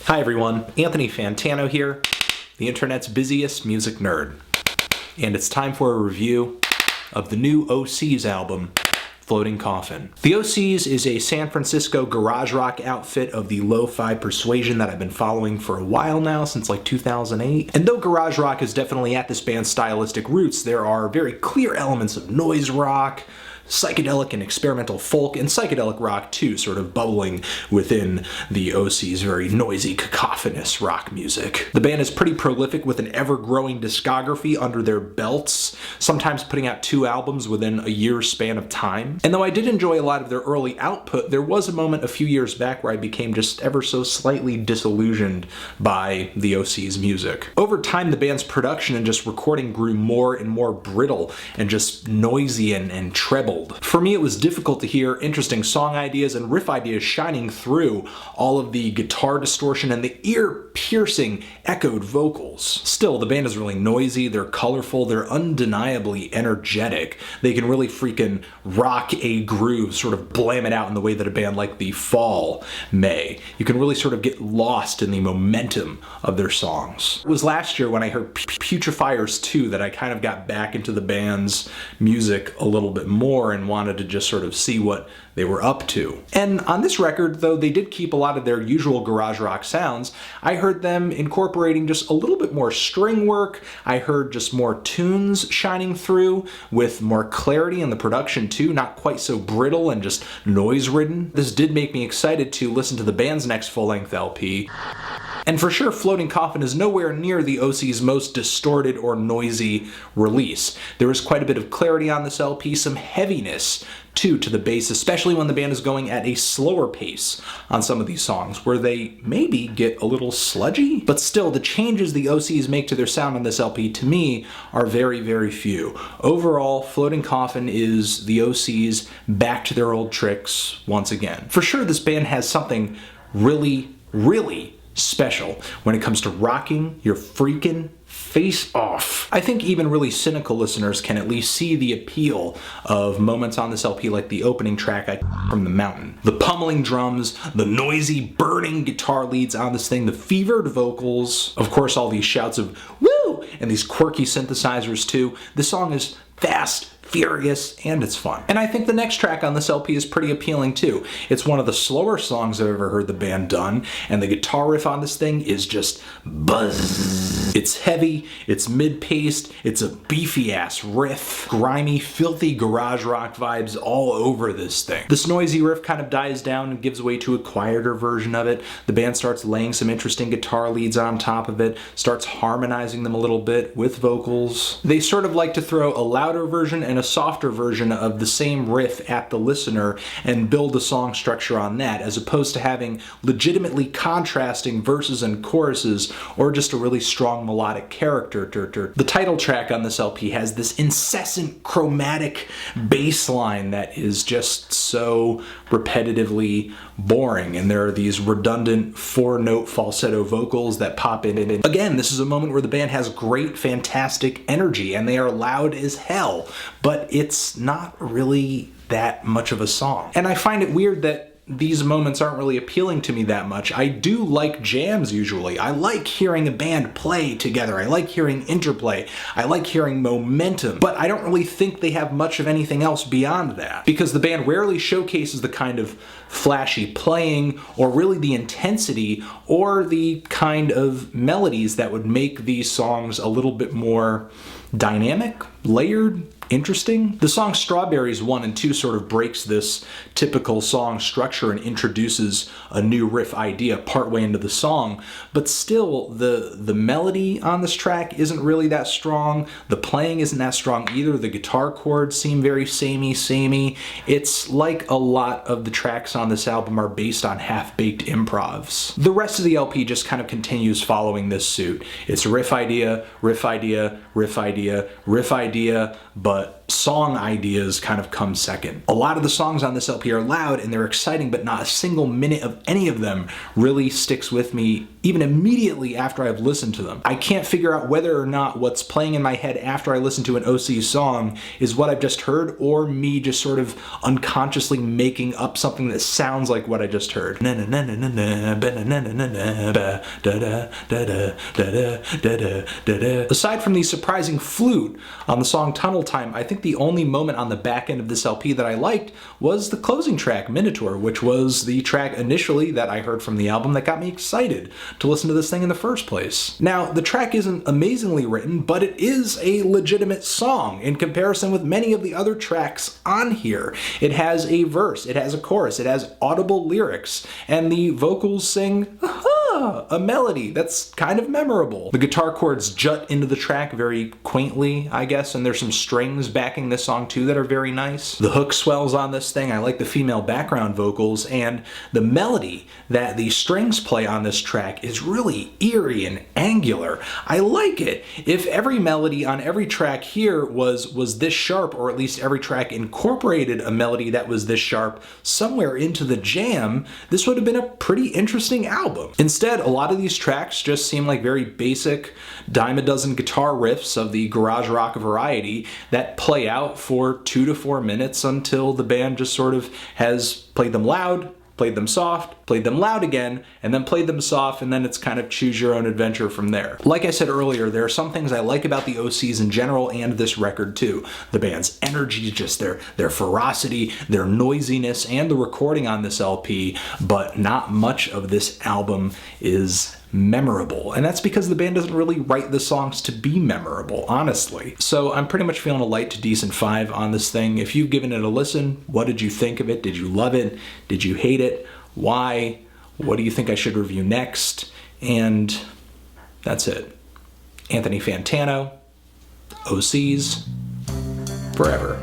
Hi everyone, Anthony Fantano here, the internet's busiest music nerd. And it's time for a review of the new OCs album, Floating Coffin. The OCs is a San Francisco garage rock outfit of the lo-fi persuasion that I've been following for a while now, since like 2008. And though garage rock is definitely at this band's stylistic roots, there are very clear elements of noise rock, psychedelic and experimental folk, and psychedelic rock too, sort of bubbling within the OC's very noisy, cacophonous rock music. The band is pretty prolific with an ever-growing discography under their belts, sometimes putting out 2 albums within a year's span of time. And though I did enjoy a lot of their early output, there was a moment a few years back where I became just ever so slightly disillusioned by the OC's music. Over time, the band's production and just recording grew more and more brittle and just noisy and treble. For me, it was difficult to hear interesting song ideas and riff ideas shining through all of the guitar distortion and the ear-piercing echoed vocals. Still, the band is really noisy, they're colorful, they're undeniably energetic. They can really freaking rock a groove, sort of blam it out in the way that a band like The Fall may. You can really sort of get lost in the momentum of their songs. It was last year when I heard Putrefiers 2 that I kind of got back into the band's music a little bit more and wanted to just sort of see what they were up to. And on this record, though they did keep a lot of their usual garage rock sounds, I heard them incorporating just a little bit more string work. I heard just more tunes shining through with more clarity in the production too, not quite so brittle and just noise-ridden. This did make me excited to listen to the band's next full-length LP. And for sure, Floating Coffin is nowhere near the OC's most distorted or noisy release. There is quite a bit of clarity on this LP, some heaviness too to the bass, especially when the band is going at a slower pace on some of these songs, where they maybe get a little sludgy. But still, the changes the OCs make to their sound on this LP, to me, are very, very few. Overall, Floating Coffin is the OCs back to their old tricks once again. For sure, this band has something really, really special when it comes to rocking your freaking face off. I think even really cynical listeners can at least see the appeal of moments on this LP like the opening track, From the Mountain. The pummeling drums, the noisy, burning guitar leads on this thing, the fevered vocals, of course all these shouts of woo, and these quirky synthesizers too. This song is fast, furious, and it's fun. And I think the next track on this LP is pretty appealing too. It's one of the slower songs I've ever heard the band done, and the guitar riff on this thing is just buzz. It's heavy, it's mid-paced, it's a beefy-ass riff, grimy, filthy garage rock vibes all over this thing. This noisy riff kind of dies down and gives way to a quieter version of it. The band starts laying some interesting guitar leads on top of it, starts harmonizing them a little bit with vocals. They sort of like to throw a louder version and a softer version of the same riff at the listener and build a song structure on that, as opposed to having legitimately contrasting verses and choruses or just a really strong melodic character. The title track on this LP has this incessant chromatic bass line that is just so repetitively boring, and there are these redundant 4-note falsetto vocals that pop in. And again, this is a moment where the band has great, fantastic energy, and they are loud as hell, but it's not really that much of a song. And I find it weird that these moments aren't really appealing to me that much. I do like jams usually. I like hearing a band play together. I like hearing interplay. I like hearing momentum. But I don't really think they have much of anything else beyond that, because the band rarely showcases the kind of flashy playing or really the intensity or the kind of melodies that would make these songs a little bit more dynamic, layered, interesting. The song Strawberries 1 and 2 sort of breaks this typical song structure and introduces a new riff idea partway into the song, but still the melody on this track isn't really that strong. The playing isn't that strong either. The guitar chords seem very samey. It's like a lot of the tracks on this album are based on half-baked improvs. The rest of the LP just kind of continues following this suit. It's riff idea, riff idea, riff idea, riff idea, but song ideas kind of come second. A lot of the songs on this LP are loud and they're exciting, but not a single minute of any of them really sticks with me even immediately after I've listened to them. I can't figure out whether or not what's playing in my head after I listen to an OC song is what I've just heard or me just sort of unconsciously making up something that sounds like what I just heard. Aside from the surprising flute on the song Tunnel Time, I think the only moment on the back end of this LP that I liked was the closing track, Minotaur, which was the track initially that I heard from the album that got me excited to listen to this thing in the first place. Now, the track isn't amazingly written, but it is a legitimate song in comparison with many of the other tracks on here. It has a verse, it has a chorus, it has audible lyrics, and the vocals sing a melody that's kind of memorable. The guitar chords jut into the track very quaintly, I guess, and there's some strings backing this song too that are very nice. The hook swells on this thing. I like the female background vocals, and the melody that the strings play on this track is really eerie and angular. I like it. If every melody on every track here was this sharp, or at least every track incorporated a melody that was this sharp somewhere into the jam, this would have been a pretty interesting album. Instead, a lot of these tracks just seem like very basic dime a dozen guitar riffs of the garage rock variety that play out for 2 to 4 minutes until the band just sort of has played them loud, played them soft, played them loud again, and then played them soft, and then it's kind of choose your own adventure from there. Like I said earlier, there are some things I like about the OCs in general and this record too. The band's energy, just their ferocity, their noisiness, and the recording on this LP, but not much of this album is memorable. And that's because the band doesn't really write the songs to be memorable, honestly. So I'm pretty much feeling a light to decent 5 on this thing. If you've given it a listen, what did you think of it? Did you love it? Did you hate it? Why? What do you think I should review next? And that's it. Anthony Fantano, OCs, forever.